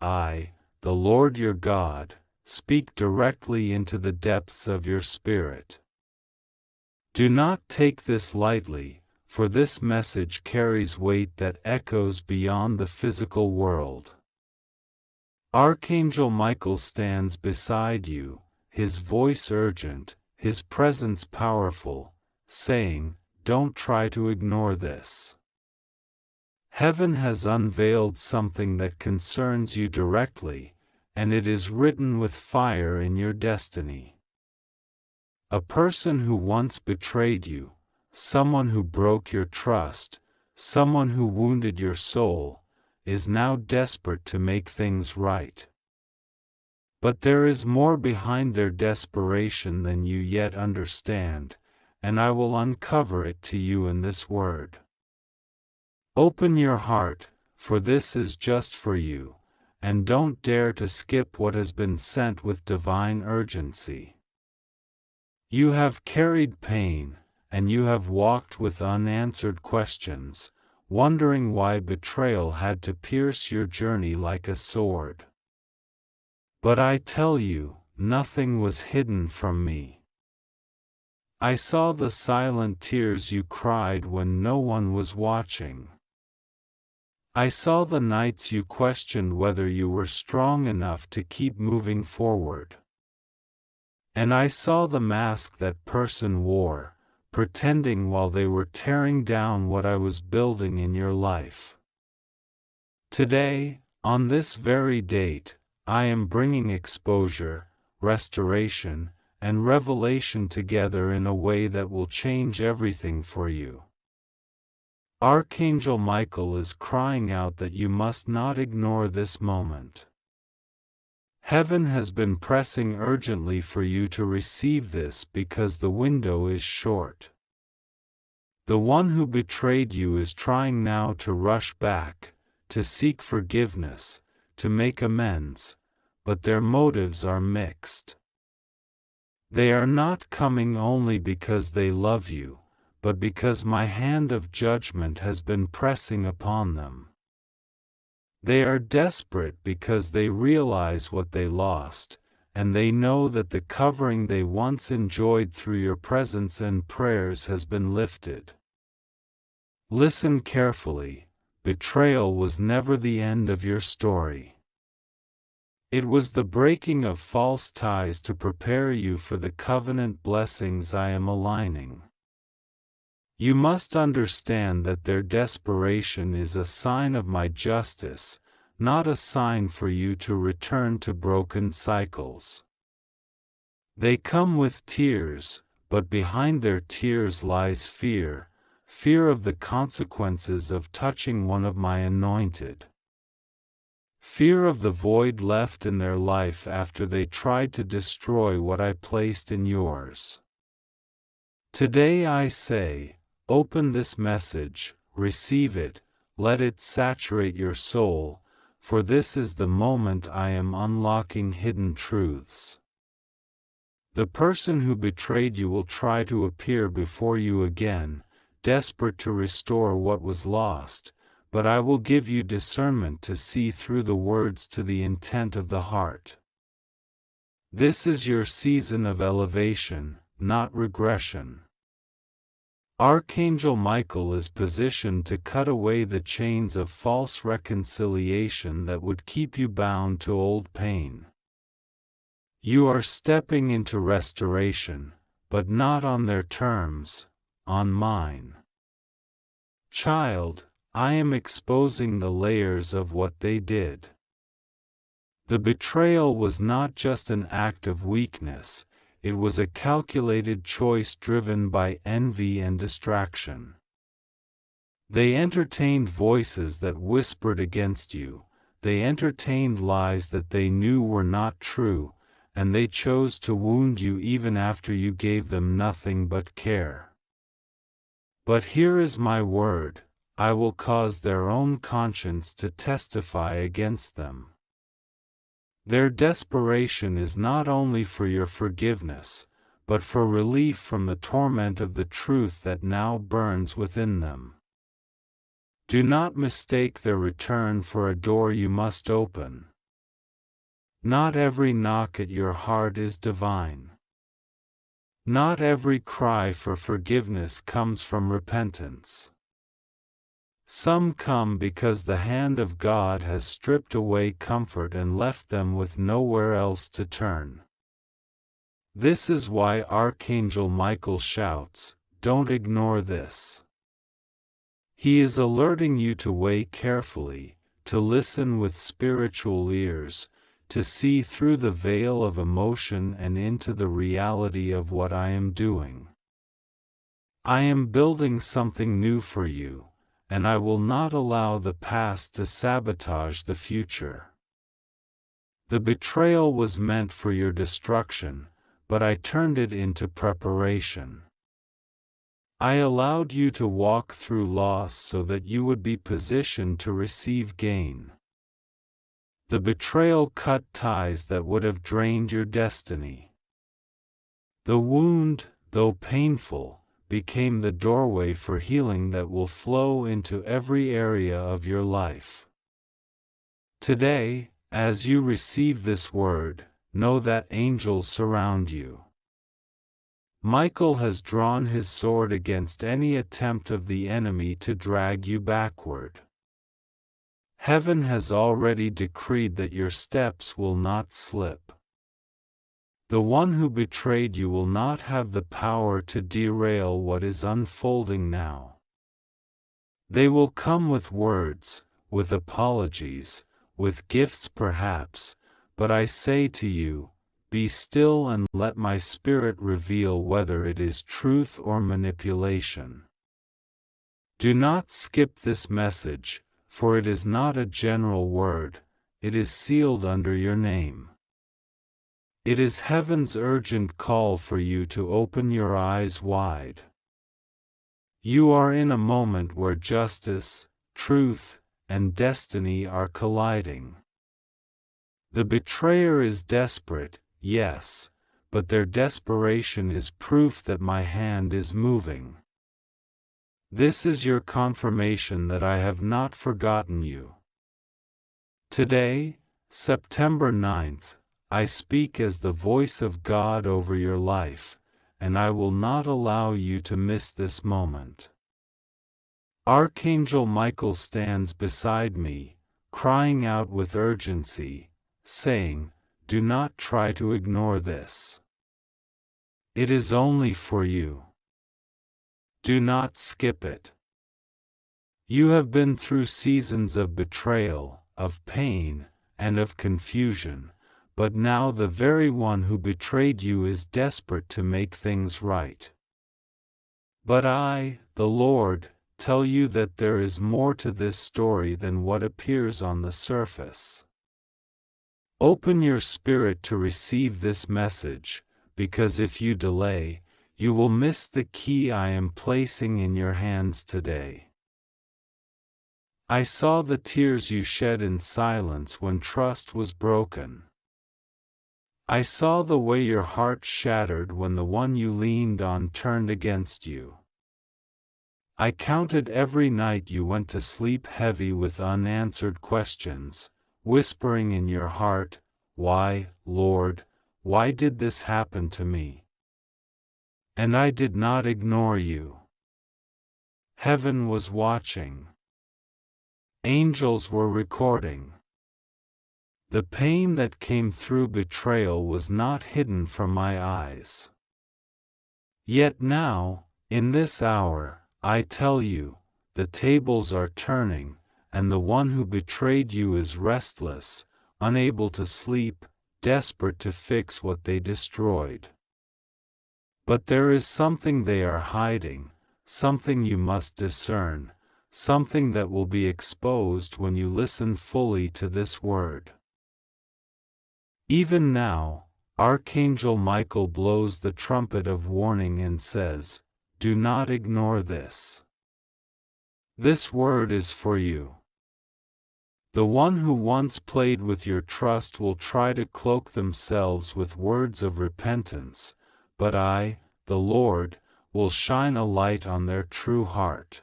I, the Lord your God, speak directly into the depths of your spirit. Do not take this lightly, for this message carries weight that echoes beyond the physical world. Archangel Michael stands beside you, his voice urgent, his presence powerful, saying, "Don't try to ignore this. Heaven has unveiled something that concerns you directly, and it is written with fire in your destiny." A person who once betrayed you, someone who broke your trust, someone who wounded your soul, is now desperate to make things right. But there is more behind their desperation than you yet understand, and I will uncover it to you in this word. Open your heart, for this is just for you, and don't dare to skip what has been sent with divine urgency. You have carried pain, and you have walked with unanswered questions, wondering why betrayal had to pierce your journey like a sword. But I tell you, nothing was hidden from me. I saw the silent tears you cried when no one was watching. I saw the nights you questioned whether you were strong enough to keep moving forward. And I saw the mask that person wore, pretending while they were tearing down what I was building in your life. Today, on this very date, I am bringing exposure, restoration, and revelation together in a way that will change everything for you. Archangel Michael is crying out that you must not ignore this moment. Heaven has been pressing urgently for you to receive this because the window is short. The one who betrayed you is trying now to rush back, to seek forgiveness, to make amends, but their motives are mixed. They are not coming only because they love you, but because my hand of judgment has been pressing upon them. They are desperate because they realize what they lost, and they know that the covering they once enjoyed through your presence and prayers has been lifted. Listen carefully, betrayal was never the end of your story. It was the breaking of false ties to prepare you for the covenant blessings I am aligning. You must understand that their desperation is a sign of my justice, not a sign for you to return to broken cycles. They come with tears, but behind their tears lies fear, fear of the consequences of touching one of my anointed. Fear of the void left in their life after they tried to destroy what I placed in yours. Today I say, open this message, receive it, let it saturate your soul, for this is the moment I am unlocking hidden truths. The person who betrayed you will try to appear before you again, desperate to restore what was lost, but I will give you discernment to see through the words to the intent of the heart. This is your season of elevation, not regression. Archangel Michael is positioned to cut away the chains of false reconciliation that would keep you bound to old pain. You are stepping into restoration, but not on their terms, on mine. Child, I am exposing the layers of what they did. The betrayal was not just an act of weakness, it was a calculated choice driven by envy and distraction. They entertained voices that whispered against you, they entertained lies that they knew were not true, and they chose to wound you even after you gave them nothing but care. But here is my word, I will cause their own conscience to testify against them. Their desperation is not only for your forgiveness, but for relief from the torment of the truth that now burns within them. Do not mistake their return for a door you must open. Not every knock at your heart is divine. Not every cry for forgiveness comes from repentance. Some come because the hand of God has stripped away comfort and left them with nowhere else to turn. This is why Archangel Michael shouts, "Don't ignore this." He is alerting you to weigh carefully, to listen with spiritual ears, to see through the veil of emotion and into the reality of what I am doing. I am building something new for you, and I will not allow the past to sabotage the future. The betrayal was meant for your destruction, but I turned it into preparation. I allowed you to walk through loss so that you would be positioned to receive gain. The betrayal cut ties that would have drained your destiny. The wound, though painful, became the doorway for healing that will flow into every area of your life. Today, as you receive this word, know that angels surround you. Michael has drawn his sword against any attempt of the enemy to drag you backward. Heaven has already decreed that your steps will not slip. The one who betrayed you will not have the power to derail what is unfolding now. They will come with words, with apologies, with gifts perhaps, but I say to you, be still and let my spirit reveal whether it is truth or manipulation. Do not skip this message, for it is not a general word, it is sealed under your name. It is heaven's urgent call for you to open your eyes wide. You are in a moment where justice, truth, and destiny are colliding. The betrayer is desperate, yes, but their desperation is proof that my hand is moving. This is your confirmation that I have not forgotten you. Today, September 9th, I speak as the voice of God over your life, and I will not allow you to miss this moment. Archangel Michael stands beside me, crying out with urgency, saying, "Do not try to ignore this. It is only for you. Do not skip it. You have been through seasons of betrayal, of pain, and of confusion, but now the very one who betrayed you is desperate to make things right. But I, the Lord, tell you that there is more to this story than what appears on the surface. Open your spirit to receive this message, because if you delay, you will miss the key I am placing in your hands today. I saw the tears you shed in silence when trust was broken. I saw the way your heart shattered when the one you leaned on turned against you. I counted every night you went to sleep heavy with unanswered questions, whispering in your heart, "Why, Lord, why did this happen to me?" And I did not ignore you. Heaven was watching. Angels were recording. The pain that came through betrayal was not hidden from my eyes. Yet now, in this hour, I tell you, the tables are turning, and the one who betrayed you is restless, unable to sleep, desperate to fix what they destroyed. But there is something they are hiding, something you must discern, something that will be exposed when you listen fully to this word. Even now, Archangel Michael blows the trumpet of warning and says, "Do not ignore this. This word is for you." The one who once played with your trust will try to cloak themselves with words of repentance, but I, the Lord, will shine a light on their true heart.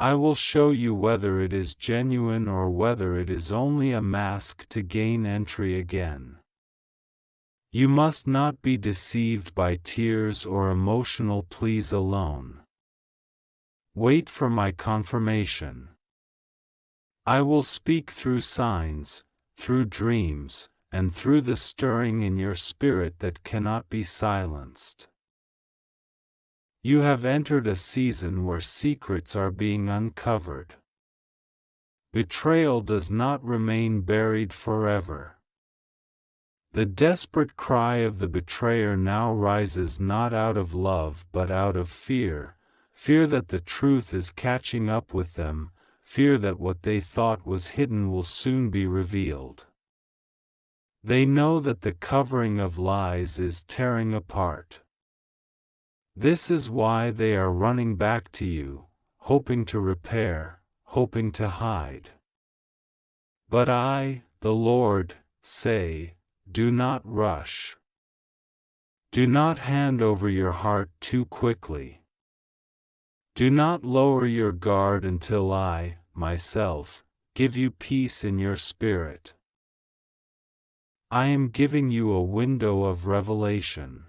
I will show you whether it is genuine or whether it is only a mask to gain entry again. You must not be deceived by tears or emotional pleas alone. Wait for my confirmation. I will speak through signs, through dreams, and through the stirring in your spirit that cannot be silenced. You have entered a season where secrets are being uncovered. Betrayal does not remain buried forever. The desperate cry of the betrayer now rises not out of love but out of fear, fear that the truth is catching up with them, fear that what they thought was hidden will soon be revealed. They know that the covering of lies is tearing apart. This is why they are running back to you, hoping to repair, hoping to hide. But I, the Lord, say, do not rush. Do not hand over your heart too quickly. Do not lower your guard until I, myself, give you peace in your spirit. I am giving you a window of revelation.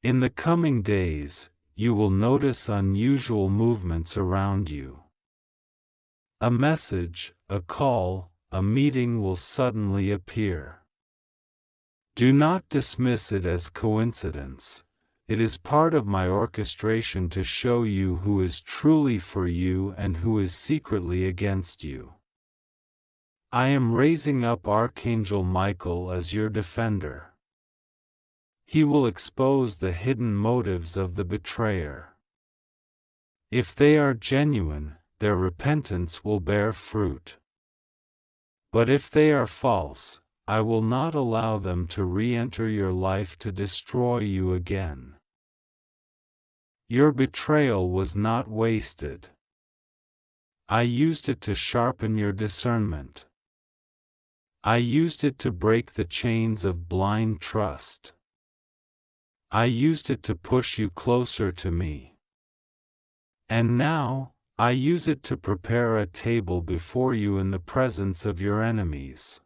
In the coming days, you will notice unusual movements around you. A message, a call, a meeting will suddenly appear. Do not dismiss it as coincidence. It is part of my orchestration to show you who is truly for you and who is secretly against you. I am raising up Archangel Michael as your defender. He will expose the hidden motives of the betrayer. If they are genuine, their repentance will bear fruit. But if they are false, I will not allow them to re-enter your life to destroy you again. Your betrayal was not wasted. I used it to sharpen your discernment. I used it to break the chains of blind trust. I used it to push you closer to me. And now, I use it to prepare a table before you in the presence of your enemies.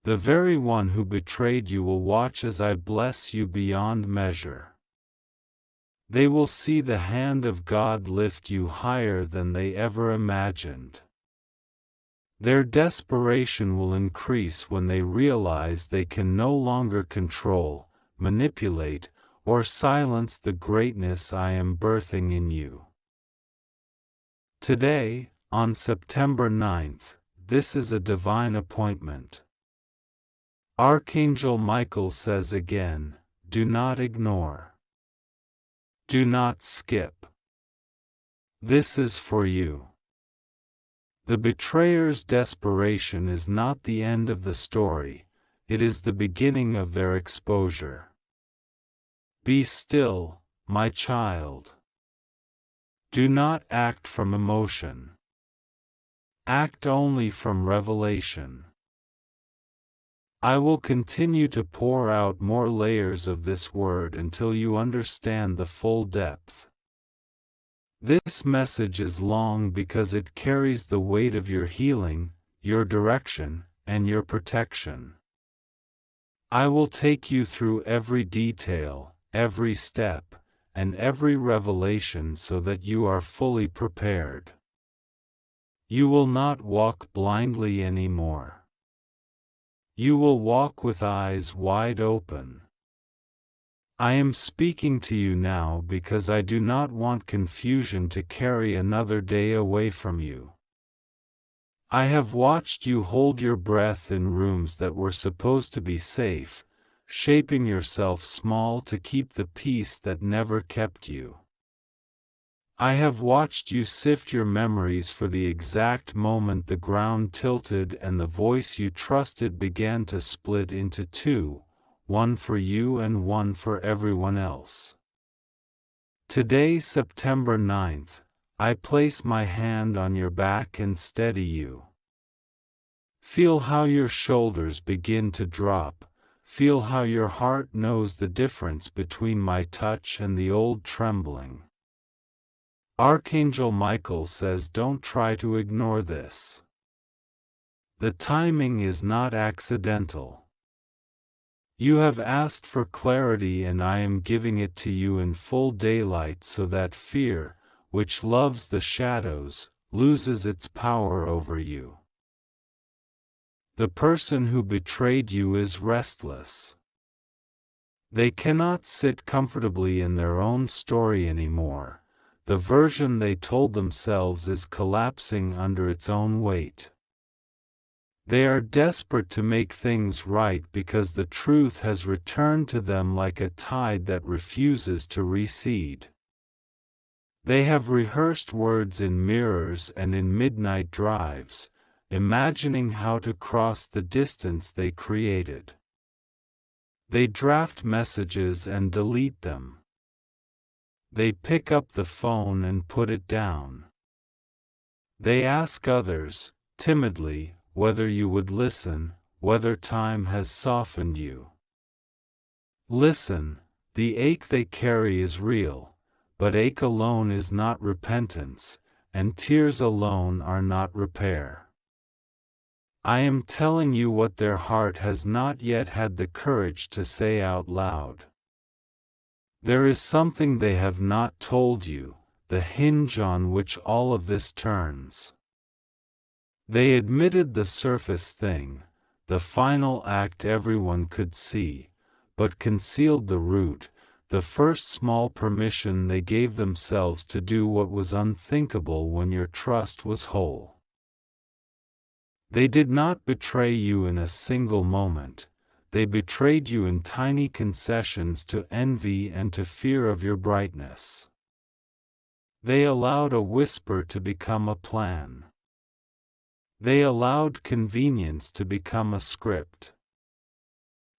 The very one who betrayed you will watch as I bless you beyond measure. They will see the hand of God lift you higher than they ever imagined. Their desperation will increase when they realize they can no longer control, manipulate, or silence the greatness I am birthing in you. Today, on September 9th, this is a divine appointment. Archangel Michael says again, do not ignore. Do not skip. This is for you. The betrayer's desperation is not the end of the story, it is the beginning of their exposure. Be still, my child. Do not act from emotion. Act only from revelation. I will continue to pour out more layers of this word until you understand the full depth. This message is long because it carries the weight of your healing, your direction, and your protection. I will take you through every detail, every step, and every revelation so that you are fully prepared. You will not walk blindly anymore. You will walk with eyes wide open. I am speaking to you now because I do not want confusion to carry another day away from you. I have watched you hold your breath in rooms that were supposed to be safe, shaping yourself small to keep the peace that never kept you. I have watched you sift your memories for the exact moment the ground tilted and the voice you trusted began to split into two, one for you and one for everyone else. Today, September 9th, I place my hand on your back and steady you. Feel how your shoulders begin to drop, feel how your heart knows the difference between my touch and the old trembling. Archangel Michael says don't try to ignore this. The timing is not accidental. You have asked for clarity and I am giving it to you in full daylight so that fear, which loves the shadows, loses its power over you. The person who betrayed you is restless. They cannot sit comfortably in their own story anymore. The version they told themselves is collapsing under its own weight. They are desperate to make things right because the truth has returned to them like a tide that refuses to recede. They have rehearsed words in mirrors and in midnight drives, imagining how to cross the distance they created. They draft messages and delete them. They pick up the phone and put it down. They ask others, timidly, whether you would listen, whether time has softened you. Listen, the ache they carry is real, but ache alone is not repentance, and tears alone are not repair. I am telling you what their heart has not yet had the courage to say out loud. There is something they have not told you, the hinge on which all of this turns. They admitted the surface thing, the final act everyone could see, but concealed the root, the first small permission they gave themselves to do what was unthinkable when your trust was whole. They did not betray you in a single moment, they betrayed you in tiny concessions to envy and to fear of your brightness. They allowed a whisper to become a plan. They allowed convenience to become a script.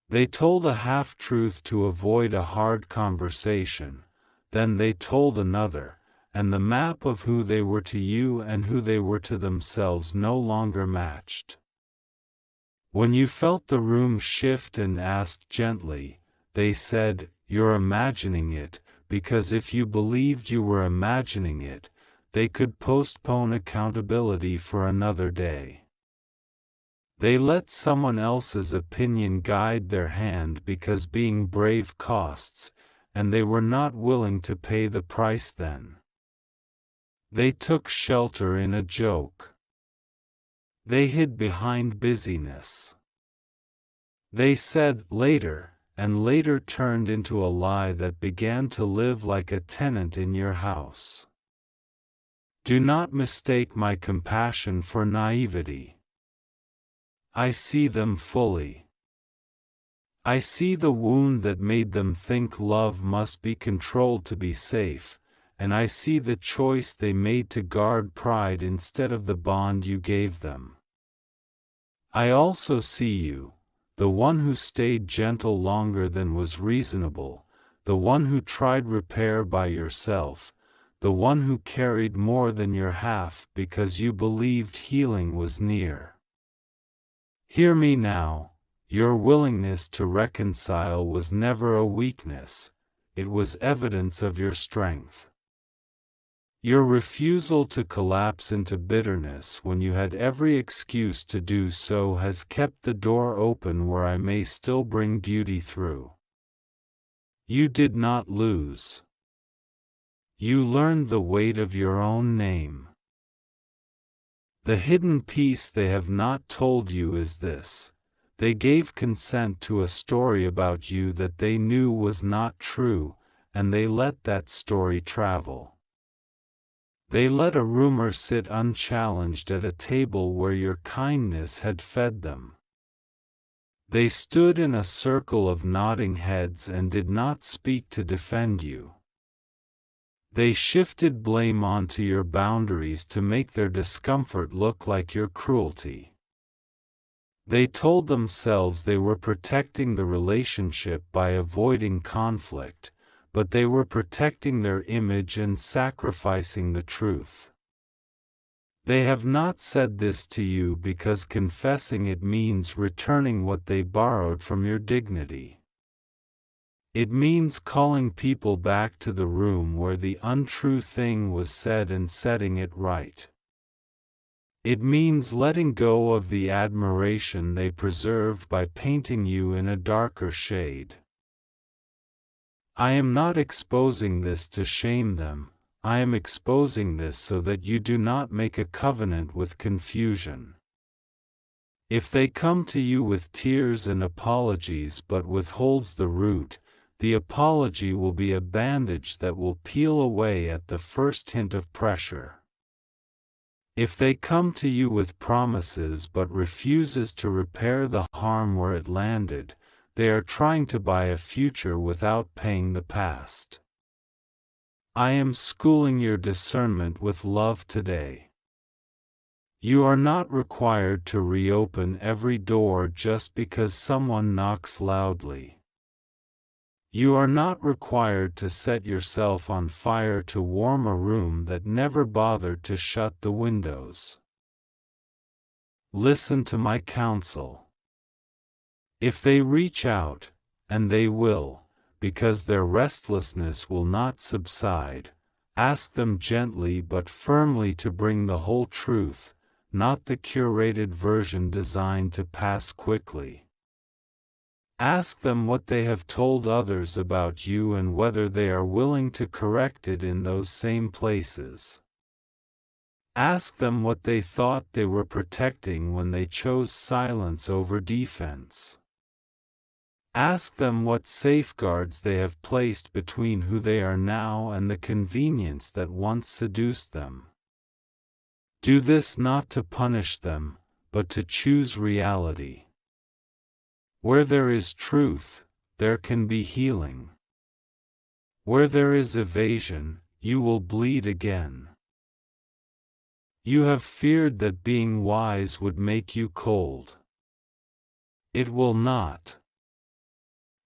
They told a half-truth to avoid a hard conversation, then they told another, and the map of who they were to you and who they were to themselves no longer matched. When you felt the room shift and asked gently, they said, "You're imagining it," because if you believed you were imagining it, they could postpone accountability for another day. They let someone else's opinion guide their hand because being brave costs, and they were not willing to pay the price then. They took shelter in a joke. They hid behind busyness. They said later, and later turned into a lie that began to live like a tenant in your house. Do not mistake my compassion for naivety. I see them fully. I see the wound that made them think love must be controlled to be safe, and I see the choice they made to guard pride instead of the bond you gave them. I also see you, the one who stayed gentle longer than was reasonable, the one who tried repair by yourself, the one who carried more than your half because you believed healing was near. Hear me now, your willingness to reconcile was never a weakness, it was evidence of your strength. Your refusal to collapse into bitterness when you had every excuse to do so has kept the door open where I may still bring beauty through. You did not lose. You learned the weight of your own name. The hidden piece they have not told you is this: they gave consent to a story about you that they knew was not true, and they let that story travel. They let a rumor sit unchallenged at a table where your kindness had fed them. They stood in a circle of nodding heads and did not speak to defend you. They shifted blame onto your boundaries to make their discomfort look like your cruelty. They told themselves they were protecting the relationship by avoiding conflict, but they were protecting their image and sacrificing the truth. They have not said this to you because confessing it means returning what they borrowed from your dignity. It means calling people back to the room where the untrue thing was said and setting it right. It means letting go of the admiration they preserved by painting you in a darker shade. I am not exposing this to shame them, I am exposing this so that you do not make a covenant with confusion. If they come to you with tears and apologies but withholds the root, the apology will be a bandage that will peel away at the first hint of pressure. If they come to you with promises but refuses to repair the harm where it landed, they are trying to buy a future without paying the past. I am schooling your discernment with love today. You are not required to reopen every door just because someone knocks loudly. You are not required to set yourself on fire to warm a room that never bothered to shut the windows. Listen to my counsel. If they reach out, and they will, because their restlessness will not subside, ask them gently but firmly to bring the whole truth, not the curated version designed to pass quickly. Ask them what they have told others about you and whether they are willing to correct it in those same places. Ask them what they thought they were protecting when they chose silence over defense. Ask them what safeguards they have placed between who they are now and the convenience that once seduced them. Do this not to punish them, but to choose reality. Where there is truth, there can be healing. Where there is evasion, you will bleed again. You have feared that being wise would make you cold. It will not.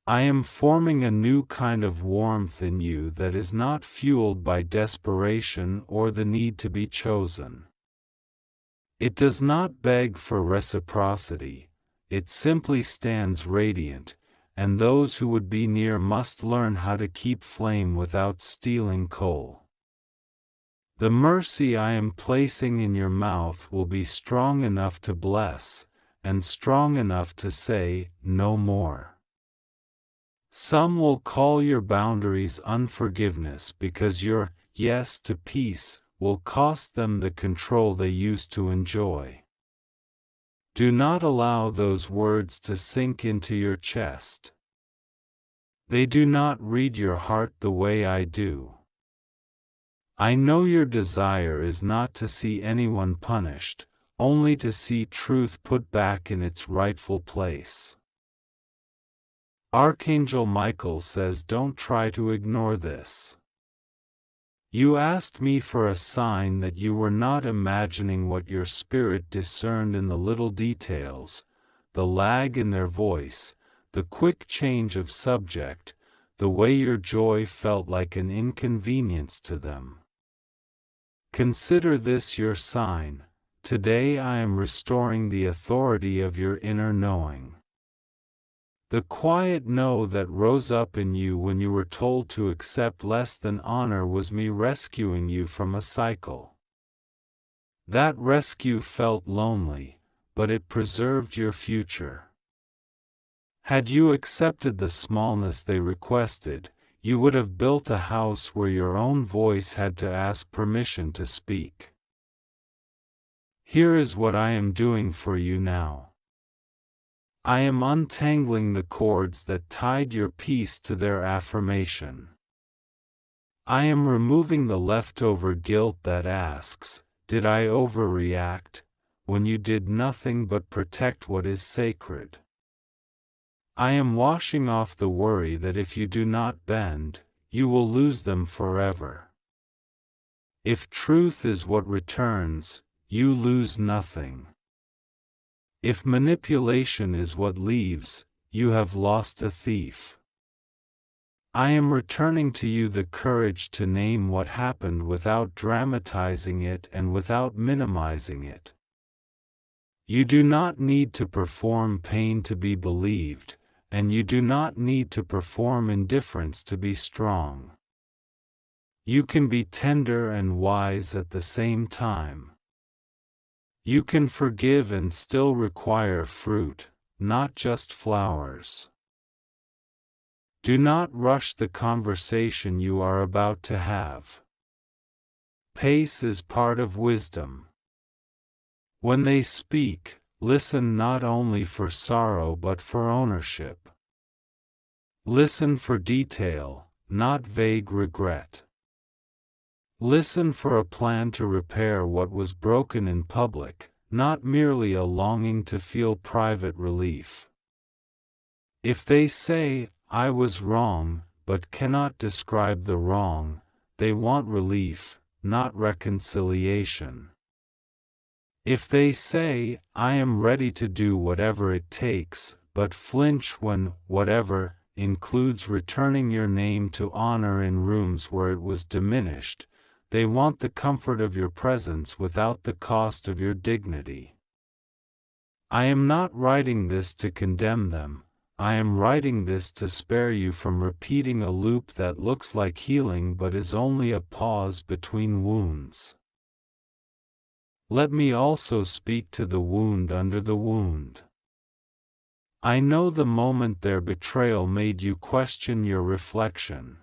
I am forming a new kind of warmth in you that is not fueled by desperation or the need to be chosen. It does not beg for reciprocity. It simply stands radiant, and those who would be near must learn how to keep flame without stealing coal. The mercy I am placing in your mouth will be strong enough to bless, and strong enough to say, no more. Some will call your boundaries unforgiveness because your yes to peace will cost them the control they used to enjoy. Do not allow those words to sink into your chest. They do not read your heart the way I do. I know your desire is not to see anyone punished, only to see truth put back in its rightful place. Archangel Michael says don't try to ignore this. You asked me for a sign that you were not imagining what your spirit discerned in the little details, the lag in their voice, the quick change of subject, the way your joy felt like an inconvenience to them. Consider this your sign. Today I am restoring the authority of your inner knowing. The quiet no that rose up in you when you were told to accept less than honor was me rescuing you from a cycle. That rescue felt lonely, but it preserved your future. Had you accepted the smallness they requested, you would have built a house where your own voice had to ask permission to speak. Here is what I am doing for you now. I am untangling the cords that tied your peace to their affirmation. I am removing the leftover guilt that asks, did I overreact, when you did nothing but protect what is sacred? I am washing off the worry that if you do not bend, you will lose them forever. If truth is what returns, you lose nothing. If manipulation is what leaves, you have lost a thief. I am returning to you the courage to name what happened without dramatizing it and without minimizing it. You do not need to perform pain to be believed, and you do not need to perform indifference to be strong. You can be tender and wise at the same time. You can forgive and still require fruit, not just flowers. Do not rush the conversation you are about to have. Pace is part of wisdom. When they speak, listen not only for sorrow but for ownership. Listen for detail, not vague regret. Listen for a plan to repair what was broken in public, not merely a longing to feel private relief. If they say, "I was wrong," but cannot describe the wrong, they want relief, not reconciliation. If they say, "I am ready to do whatever it takes," but flinch when whatever includes returning your name to honor in rooms where it was diminished, they want the comfort of your presence without the cost of your dignity. I am not writing this to condemn them. I am writing this to spare you from repeating a loop that looks like healing but is only a pause between wounds. Let me also speak to the wound under the wound. I know the moment their betrayal made you question your reflection.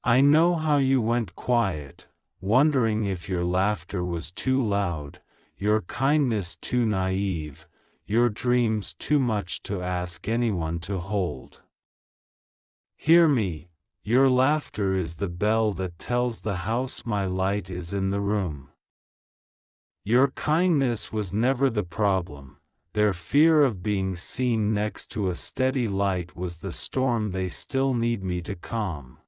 I know how you went quiet, wondering if your laughter was too loud, your kindness too naive, your dreams too much to ask anyone to hold. Hear me, your laughter is the bell that tells the house my light is in the room. Your kindness was never the problem. Their fear of being seen next to a steady light was the storm they still need me to calm.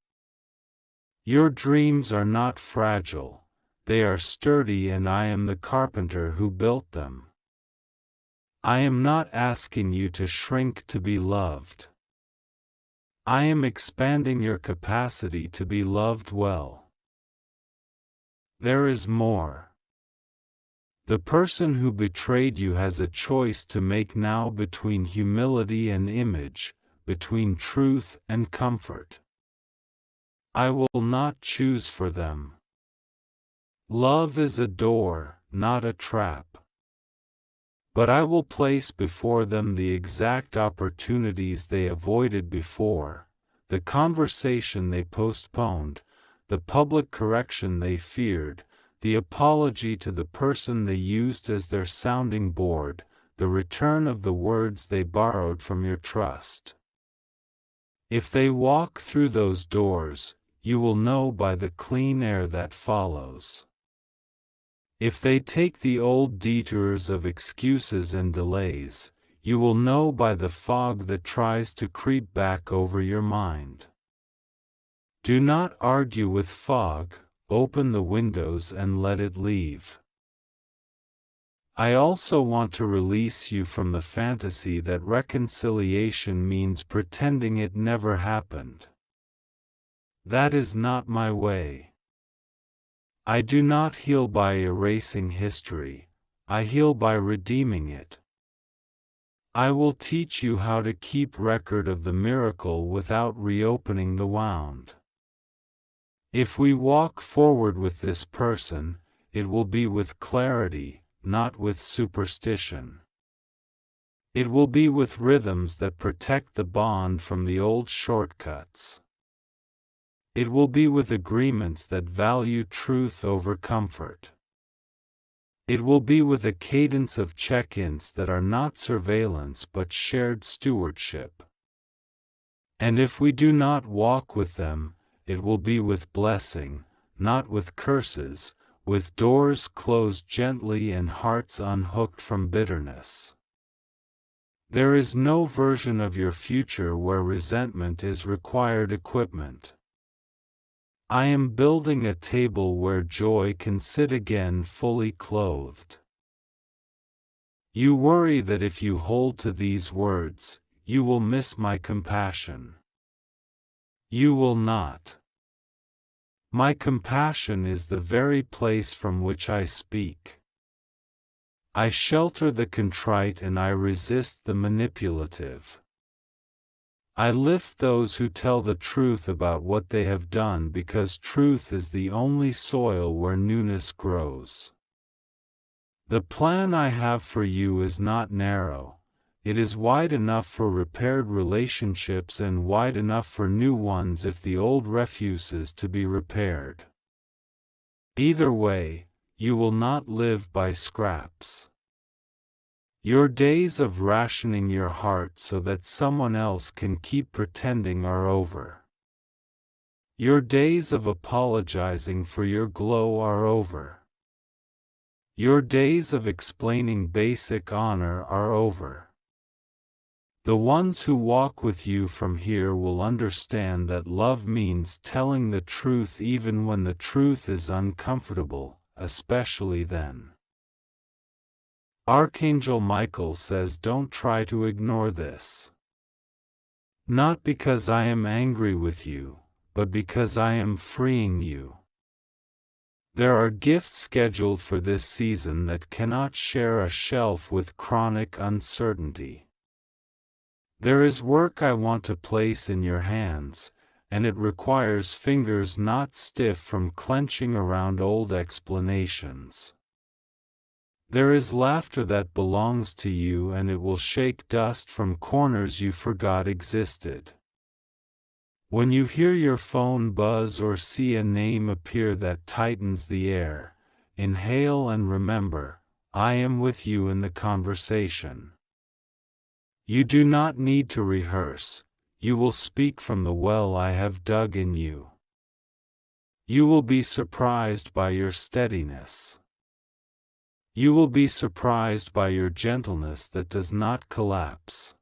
Your dreams are not fragile, they are sturdy, and I am the carpenter who built them. I am not asking you to shrink to be loved. I am expanding your capacity to be loved well. There is more. The person who betrayed you has a choice to make now between humility and image, between truth and comfort. I will not choose for them. Love is a door, not a trap. But I will place before them the exact opportunities they avoided before, the conversation they postponed, the public correction they feared, the apology to the person they used as their sounding board, the return of the words they borrowed from your trust. If they walk through those doors, you will know by the clean air that follows. If they take the old detours of excuses and delays, you will know by the fog that tries to creep back over your mind. Do not argue with fog. Open the windows and let it leave. I also want to release you from the fantasy that reconciliation means pretending it never happened. That is not my way. I do not heal by erasing history, I heal by redeeming it. I will teach you how to keep record of the miracle without reopening the wound. If we walk forward with this person, it will be with clarity, not with superstition. It will be with rhythms that protect the bond from the old shortcuts. It will be with agreements that value truth over comfort. It will be with a cadence of check-ins that are not surveillance but shared stewardship. And if we do not walk with them, it will be with blessing, not with curses, with doors closed gently and hearts unhooked from bitterness. There is no version of your future where resentment is required equipment. I am building a table where joy can sit again fully clothed. You worry that if you hold to these words, you will miss my compassion. You will not. My compassion is the very place from which I speak. I shelter the contrite and I resist the manipulative. I lift those who tell the truth about what they have done because truth is the only soil where newness grows. The plan I have for you is not narrow. It is wide enough for repaired relationships and wide enough for new ones if the old refuses to be repaired. Either way, you will not live by scraps. Your days of rationing your heart so that someone else can keep pretending are over. Your days of apologizing for your glow are over. Your days of explaining basic honor are over. The ones who walk with you from here will understand that love means telling the truth even when the truth is uncomfortable, especially then. Archangel Michael says don't try to ignore this. Not because I am angry with you, but because I am freeing you. There are gifts scheduled for this season that cannot share a shelf with chronic uncertainty. There is work I want to place in your hands, and it requires fingers not stiff from clenching around old explanations. There is laughter that belongs to you and it will shake dust from corners you forgot existed. When you hear your phone buzz or see a name appear that tightens the air, inhale and remember, I am with you in the conversation. You do not need to rehearse, you will speak from the well I have dug in you. You will be surprised by your steadiness. You will be surprised by your gentleness that does not collapse.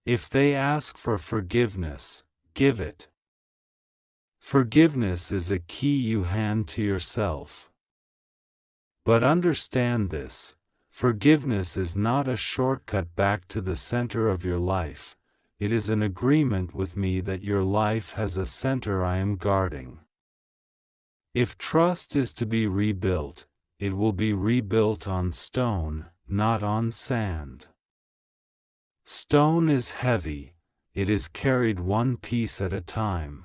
If they ask for forgiveness, give it. Forgiveness is a key you hand to yourself. But understand this. Forgiveness is not a shortcut back to the center of your life, it is an agreement with me that your life has a center I am guarding. If trust is to be rebuilt, it will be rebuilt on stone, not on sand. Stone is heavy, it is carried one piece at a time.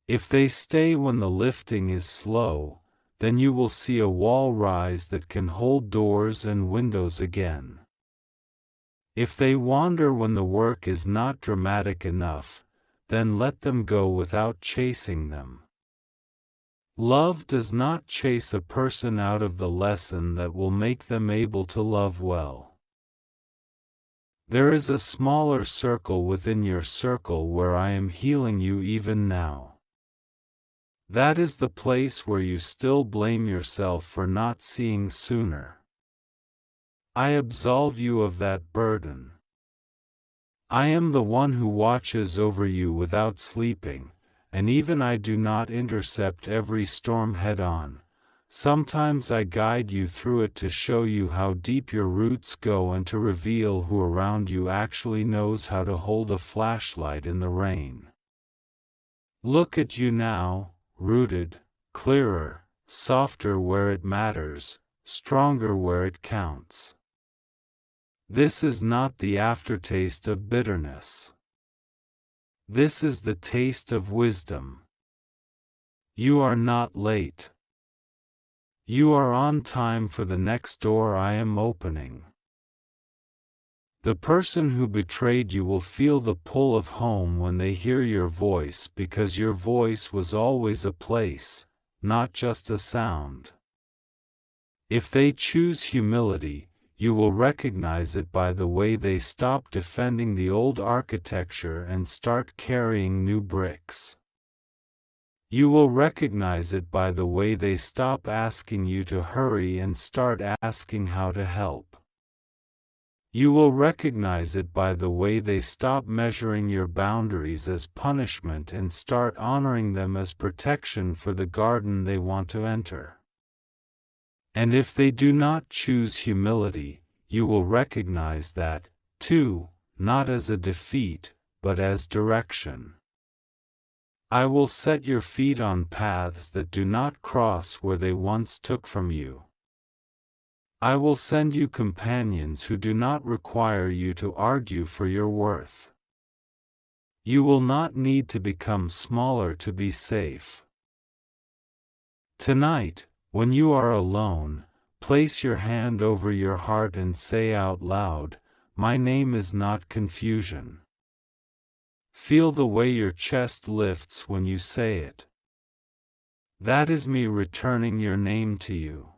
If they stay when the lifting is slow, then you will see a wall rise that can hold doors and windows again. If they wander when the work is not dramatic enough, then let them go without chasing them. Love does not chase a person out of the lesson that will make them able to love well. There is a smaller circle within your circle where I am healing you even now. That is the place where you still blame yourself for not seeing sooner. I absolve you of that burden. I am the one who watches over you without sleeping, and even I do not intercept every storm head-on. Sometimes I guide you through it to show you how deep your roots go and to reveal who around you actually knows how to hold a flashlight in the rain. Look at you now, rooted, clearer, softer where it matters, stronger where it counts. This is not the aftertaste of bitterness. This is the taste of wisdom. You are not late. You are on time for the next door I am opening. The person who betrayed you will feel the pull of home when they hear your voice because your voice was always a place, not just a sound. If they choose humility, you will recognize it by the way they stop defending the old architecture and start carrying new bricks. You will recognize it by the way they stop asking you to hurry and start asking how to help. You will recognize it by the way they stop measuring your boundaries as punishment and start honoring them as protection for the garden they want to enter. And if they do not choose humility, you will recognize that, too, not as a defeat, but as direction. I will set your feet on paths that do not cross where they once took from you. I will send you companions who do not require you to argue for your worth. You will not need to become smaller to be safe. Tonight, when you are alone, place your hand over your heart and say out loud, "My name is not confusion." Feel the way your chest lifts when you say it. That is me returning your name to you.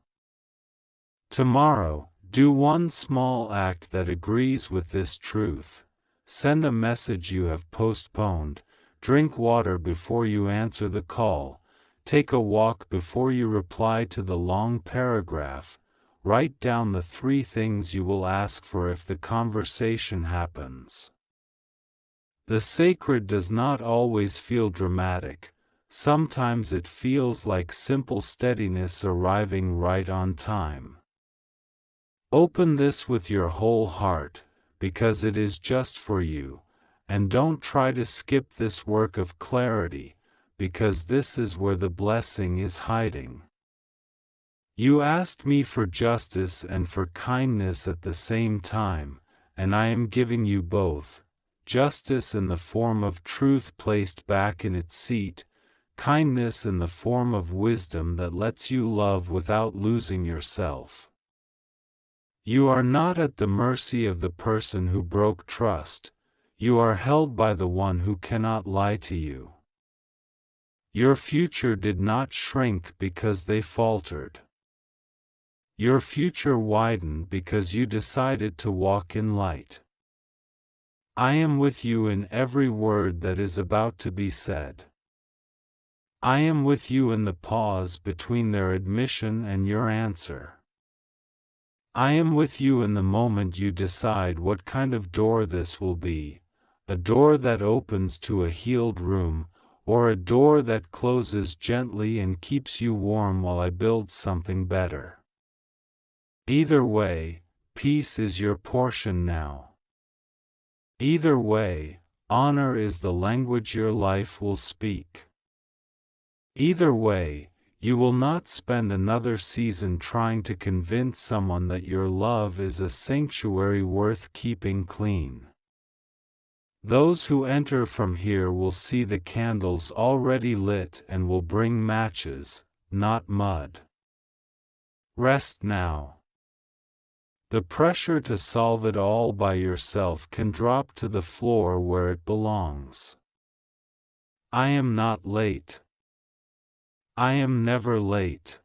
Tomorrow, do one small act that agrees with this truth. Send a message you have postponed, drink water before you answer the call, take a walk before you reply to the long paragraph, write down the 3 things you will ask for if the conversation happens. The sacred does not always feel dramatic. Sometimes it feels like simple steadiness arriving right on time. Open this with your whole heart, because it is just for you, and don't try to skip this work of clarity, because this is where the blessing is hiding. You asked me for justice and for kindness at the same time, and I am giving you both. Justice in the form of truth placed back in its seat, kindness in the form of wisdom that lets you love without losing yourself. You are not at the mercy of the person who broke trust, you are held by the one who cannot lie to you. Your future did not shrink because they faltered. Your future widened because you decided to walk in light. I am with you in every word that is about to be said. I am with you in the pause between their admission and your answer. I am with you in the moment you decide what kind of door this will be, a door that opens to a healed room, or a door that closes gently and keeps you warm while I build something better. Either way, peace is your portion now. Either way, honor is the language your life will speak. Either way, you will not spend another season trying to convince someone that your love is a sanctuary worth keeping clean. Those who enter from here will see the candles already lit and will bring matches, not mud. Rest now. The pressure to solve it all by yourself can drop to the floor where it belongs. I am not late. I am never late.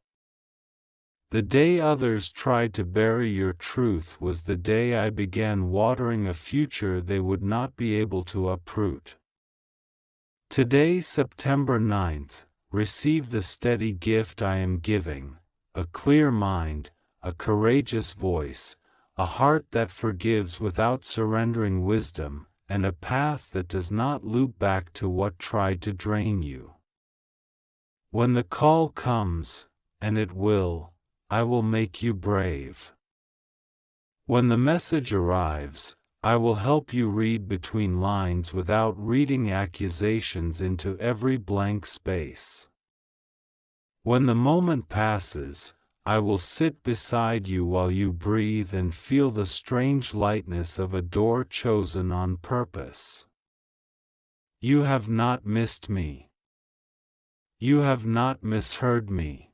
The day others tried to bury your truth was the day I began watering a future they would not be able to uproot. Today, September 9th, receive the steady gift I am giving, a clear mind, a courageous voice, a heart that forgives without surrendering wisdom, and a path that does not loop back to what tried to drain you. When the call comes, and it will, I will make you brave. When the message arrives, I will help you read between lines without reading accusations into every blank space. When the moment passes, I will sit beside you while you breathe and feel the strange lightness of a door chosen on purpose. You have not missed me. You have not misheard me.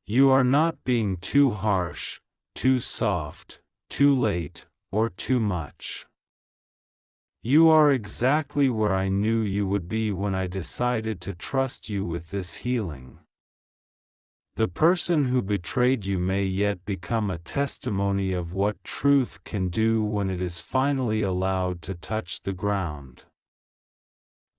You are not being too harsh, too soft, too late, or too much. You are exactly where I knew you would be when I decided to trust you with this healing. The person who betrayed you may yet become a testimony of what truth can do when it is finally allowed to touch the ground.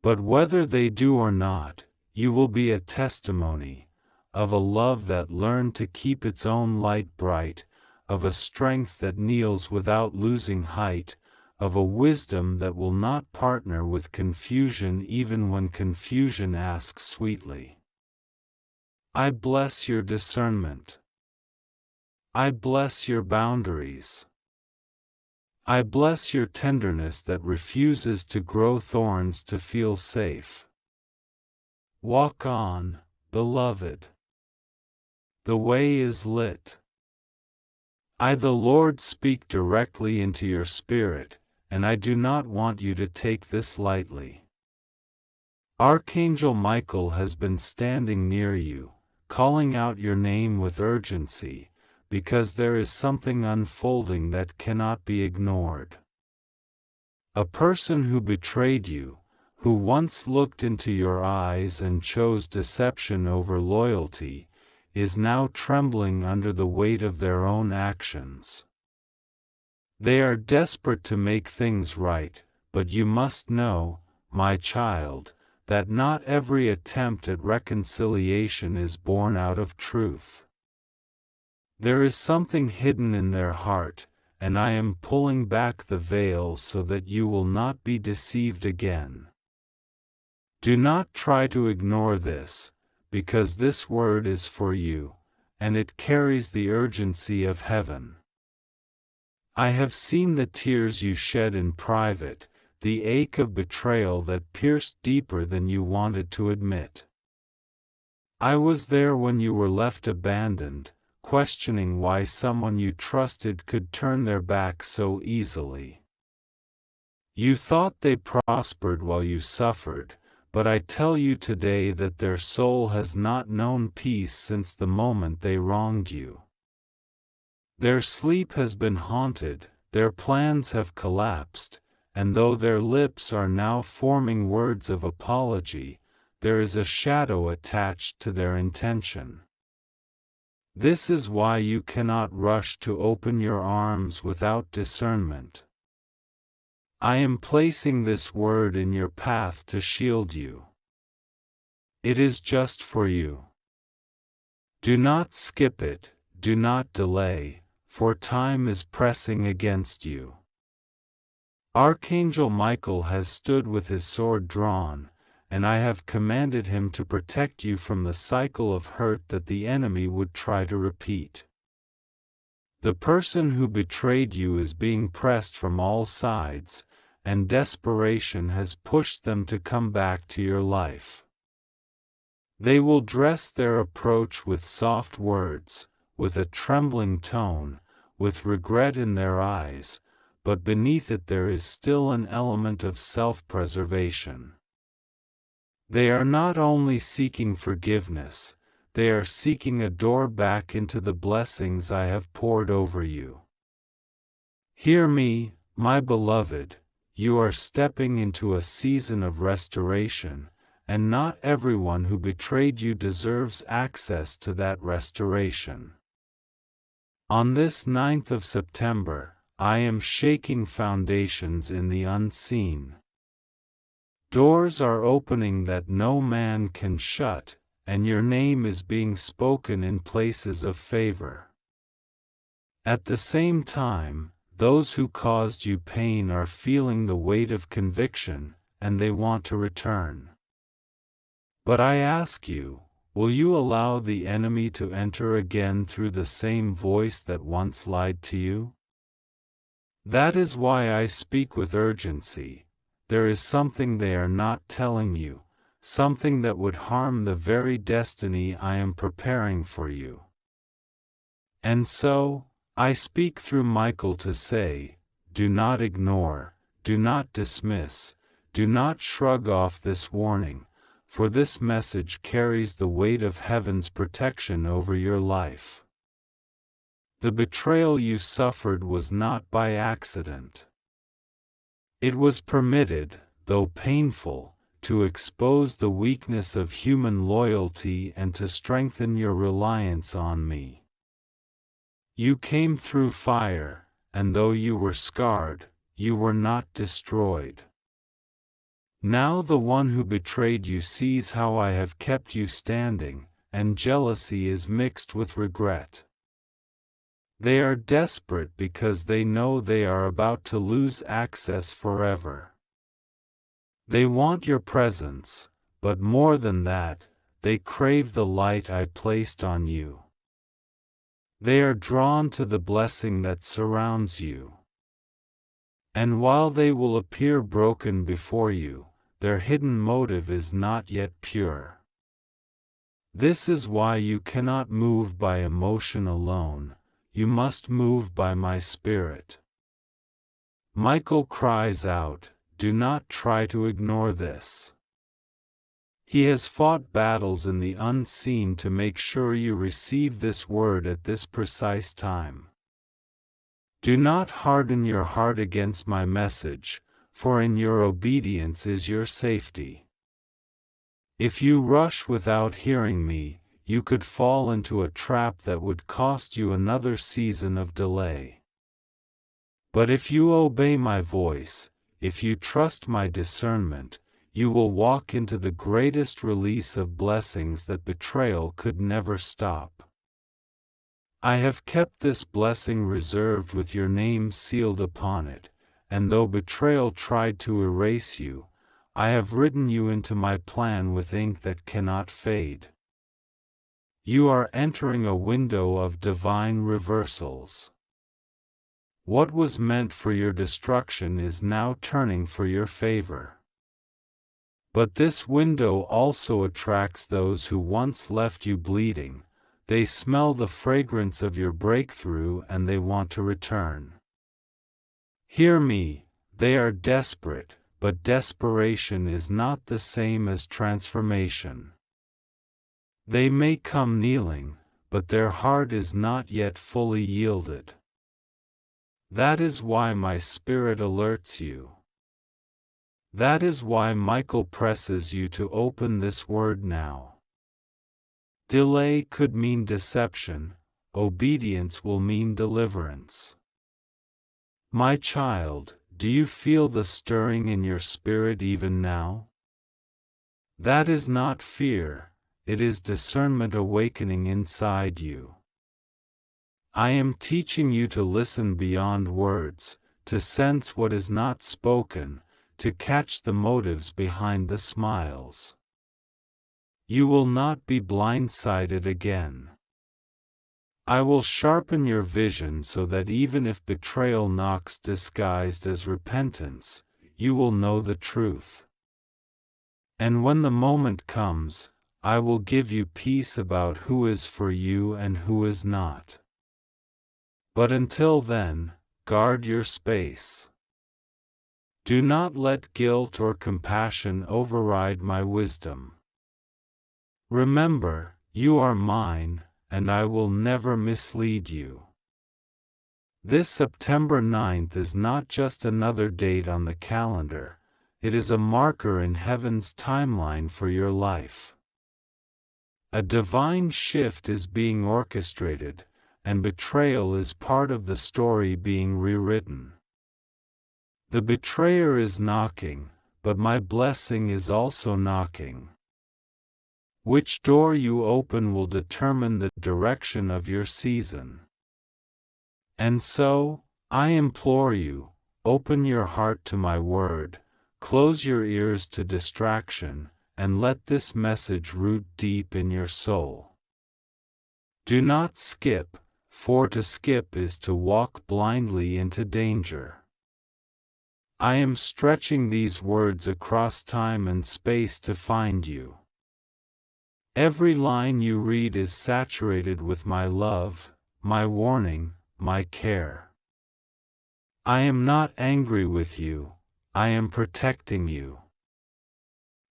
But whether they do or not, you will be a testimony of a love that learned to keep its own light bright, of a strength that kneels without losing height, of a wisdom that will not partner with confusion even when confusion asks sweetly. I bless your discernment. I bless your boundaries. I bless your tenderness that refuses to grow thorns to feel safe. Walk on, beloved. The way is lit. I, the Lord, speak directly into your spirit, and I do not want you to take this lightly. Archangel Michael has been standing near you, calling out your name with urgency, because there is something unfolding that cannot be ignored. A person who betrayed you, who once looked into your eyes and chose deception over loyalty, is now trembling under the weight of their own actions. They are desperate to make things right, but you must know, my child, that not every attempt at reconciliation is born out of truth. There is something hidden in their heart, and I am pulling back the veil so that you will not be deceived again. Do not try to ignore this, because this word is for you, and it carries the urgency of heaven. I have seen the tears you shed in private, the ache of betrayal that pierced deeper than you wanted to admit. I was there when you were left abandoned, questioning why someone you trusted could turn their back so easily. You thought they prospered while you suffered, but I tell you today that their soul has not known peace since the moment they wronged you. Their sleep has been haunted, their plans have collapsed, and though their lips are now forming words of apology, there is a shadow attached to their intention. This is why you cannot rush to open your arms without discernment. I am placing this word in your path to shield you. It is just for you. Do not skip it, do not delay, for time is pressing against you. Archangel Michael has stood with his sword drawn, and I have commanded him to protect you from the cycle of hurt that the enemy would try to repeat. The person who betrayed you is being pressed from all sides, and desperation has pushed them to come back to your life. They will dress their approach with soft words, with a trembling tone, with regret in their eyes, but beneath it there is still an element of self-preservation. They are not only seeking forgiveness, they are seeking a door back into the blessings I have poured over you. Hear me, my beloved, you are stepping into a season of restoration, and not everyone who betrayed you deserves access to that restoration. On this 9th of September, I am shaking foundations in the unseen. Doors are opening that no man can shut, and your name is being spoken in places of favor. At the same time, those who caused you pain are feeling the weight of conviction, and they want to return. But I ask you, will you allow the enemy to enter again through the same voice that once lied to you? That is why I speak with urgency. There is something they are not telling you, something that would harm the very destiny I am preparing for you. And so, I speak through Michael to say, do not ignore, do not dismiss, do not shrug off this warning, for this message carries the weight of heaven's protection over your life. The betrayal you suffered was not by accident. It was permitted, though painful, to expose the weakness of human loyalty and to strengthen your reliance on me. You came through fire, and though you were scarred, you were not destroyed. Now the one who betrayed you sees how I have kept you standing, and jealousy is mixed with regret. They are desperate because they know they are about to lose access forever. They want your presence, but more than that, they crave the light I placed on you. They are drawn to the blessing that surrounds you. And while they will appear broken before you, their hidden motive is not yet pure. This is why you cannot move by emotion alone. you must move by my spirit. Michael cries out, do not try to ignore this. He has fought battles in the unseen to make sure you receive this word at this precise time. Do not harden your heart against my message, for in your obedience is your safety. If you rush without hearing me, you could fall into a trap that would cost you another season of delay. But if you obey my voice, if you trust my discernment, you will walk into the greatest release of blessings that betrayal could never stop. I have kept this blessing reserved with your name sealed upon it, and though betrayal tried to erase you, I have written you into my plan with ink that cannot fade. You are entering a window of divine reversals. What was meant for your destruction is now turning for your favor. But this window also attracts those who once left you bleeding. They smell the fragrance of your breakthrough and they want to return. Hear me, they are desperate, but desperation is not the same as transformation. They may come kneeling, but their heart is not yet fully yielded. That is why my spirit alerts you. That is why Michael presses you to open this word now. Delay could mean deception, obedience will mean deliverance. My child, do you feel the stirring in your spirit even now? That is not fear, it is discernment awakening inside you. I am teaching you to listen beyond words, to sense what is not spoken, to catch the motives behind the smiles. You will not be blindsided again. I will sharpen your vision so that even if betrayal knocks disguised as repentance, you will know the truth. And when the moment comes, I will give you peace about who is for you and who is not. But until then, guard your space. Do not let guilt or compassion override my wisdom. Remember, you are mine, and I will never mislead you. This September 9th is not just another date on the calendar, it is a marker in heaven's timeline for your life. A divine shift is being orchestrated, and betrayal is part of the story being rewritten. The betrayer is knocking, but my blessing is also knocking. Which door you open will determine the direction of your season. And so, I implore you, open your heart to my word, close your ears to distraction, and let this message root deep in your soul. Do not skip, for to skip is to walk blindly into danger. I am stretching these words across time and space to find you. Every line you read is saturated with my love, my warning, my care. I am not angry with you, I am protecting you.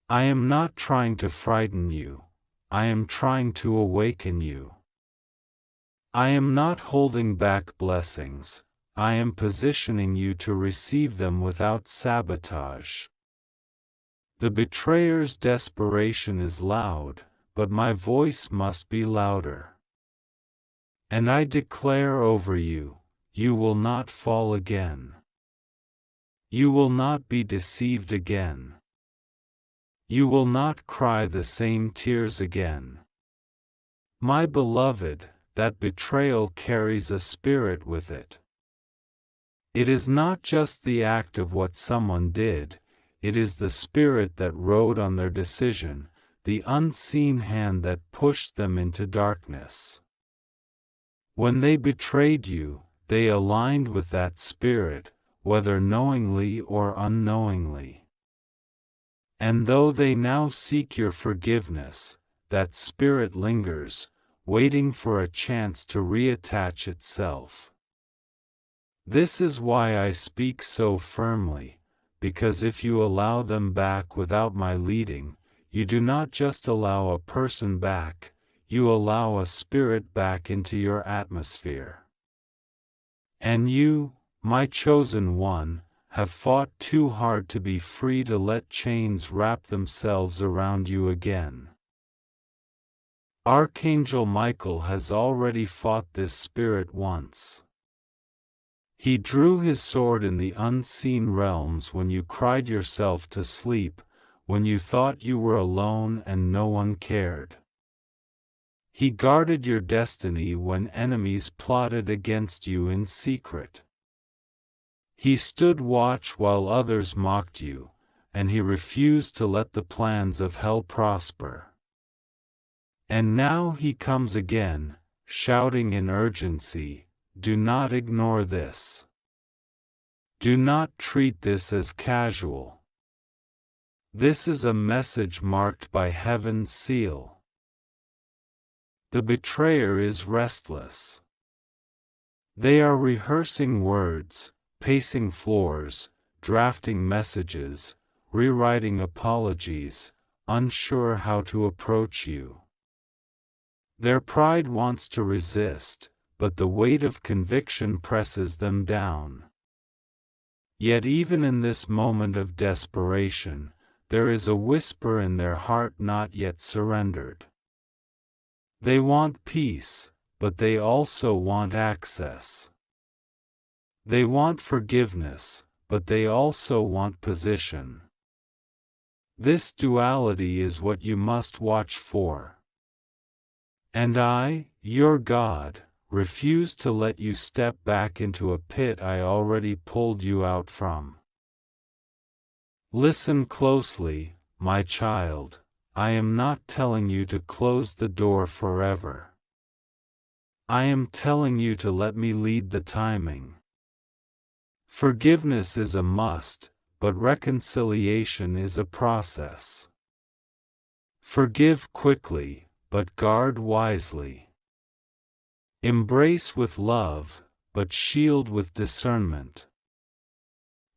I am not trying to frighten you, I am trying to awaken you. I am not holding back blessings, I am positioning you to receive them without sabotage. The betrayer's desperation is loud, but my voice must be louder. And I declare over you, you will not fall again. You will not be deceived again. You will not cry the same tears again. My beloved, that betrayal carries a spirit with it. It is not just the act of what someone did, it is the spirit that rode on their decision, the unseen hand that pushed them into darkness. When they betrayed you, they aligned with that spirit, whether knowingly or unknowingly. And though they now seek your forgiveness, that spirit lingers, waiting for a chance to reattach itself. This is why I speak so firmly, because if you allow them back without my leading, you do not just allow a person back, you allow a spirit back into your atmosphere. And you, my chosen one, have fought too hard to be free to let chains wrap themselves around you again. Archangel Michael has already fought this spirit once. He drew his sword in the unseen realms when you cried yourself to sleep, when you thought you were alone and no one cared. He guarded your destiny when enemies plotted against you in secret. He stood watch while others mocked you, and he refused to let the plans of hell prosper. And now he comes again, shouting in urgency, "Do not ignore this. Do not treat this as casual. This is a message marked by heaven's seal." The betrayer is restless. They are rehearsing words, pacing floors, drafting messages, rewriting apologies, unsure how to approach you. Their pride wants to resist, but the weight of conviction presses them down. Yet even in this moment of desperation, there is a whisper in their heart not yet surrendered. They want peace, but they also want access. They want forgiveness, but they also want position. This duality is what you must watch for. And I, your God, refuse to let you step back into a pit I already pulled you out from. Listen closely, my child. I am not telling you to close the door forever. I am telling you to let me lead the timing. Forgiveness is a must, but reconciliation is a process. Forgive quickly, but guard wisely. Embrace with love, but shield with discernment.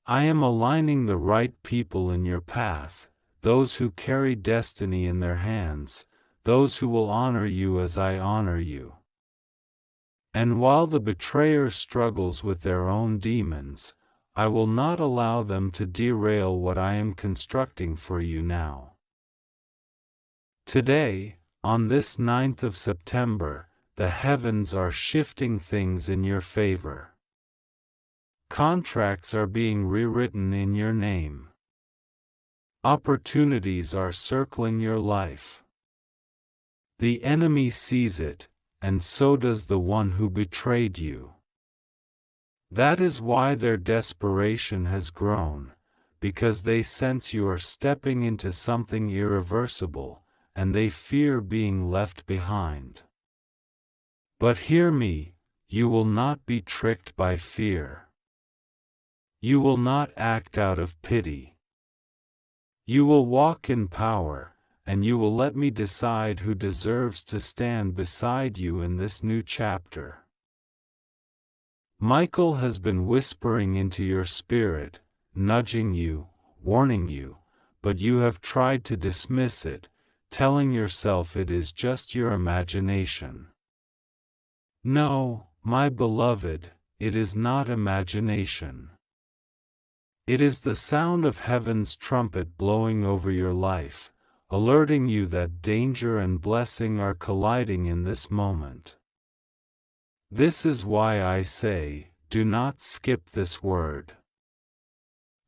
I am aligning the right people in your path, those who carry destiny in their hands, those who will honor you as I honor you. And while the betrayer struggles with their own demons, I will not allow them to derail what I am constructing for you now. Today, on this 9th of September, the heavens are shifting things in your favor. Contracts are being rewritten in your name. Opportunities are circling your life. The enemy sees it, and so does the one who betrayed you. That is why their desperation has grown, because they sense you are stepping into something irreversible, and they fear being left behind. But hear me, you will not be tricked by fear. You will not act out of pity. You will walk in power, and you will let me decide who deserves to stand beside you in this new chapter. Michael has been whispering into your spirit, nudging you, warning you, but you have tried to dismiss it, telling yourself it is just your imagination. No, my beloved, it is not imagination. It is the sound of heaven's trumpet blowing over your life, alerting you that danger and blessing are colliding in this moment. This is why I say, do not skip this word.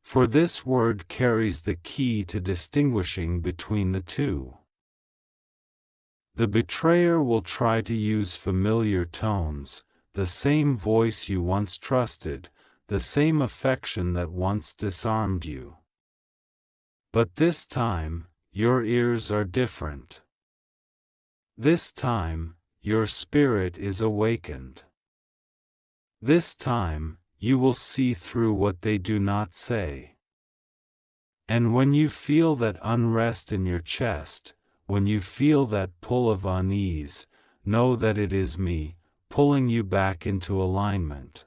For this word carries the key to distinguishing between the two. The betrayer will try to use familiar tones, the same voice you once trusted, the same affection that once disarmed you. But this time, your ears are different. This time, your spirit is awakened. This time, you will see through what they do not say. And when you feel that unrest in your chest, when you feel that pull of unease, know that it is me, pulling you back into alignment.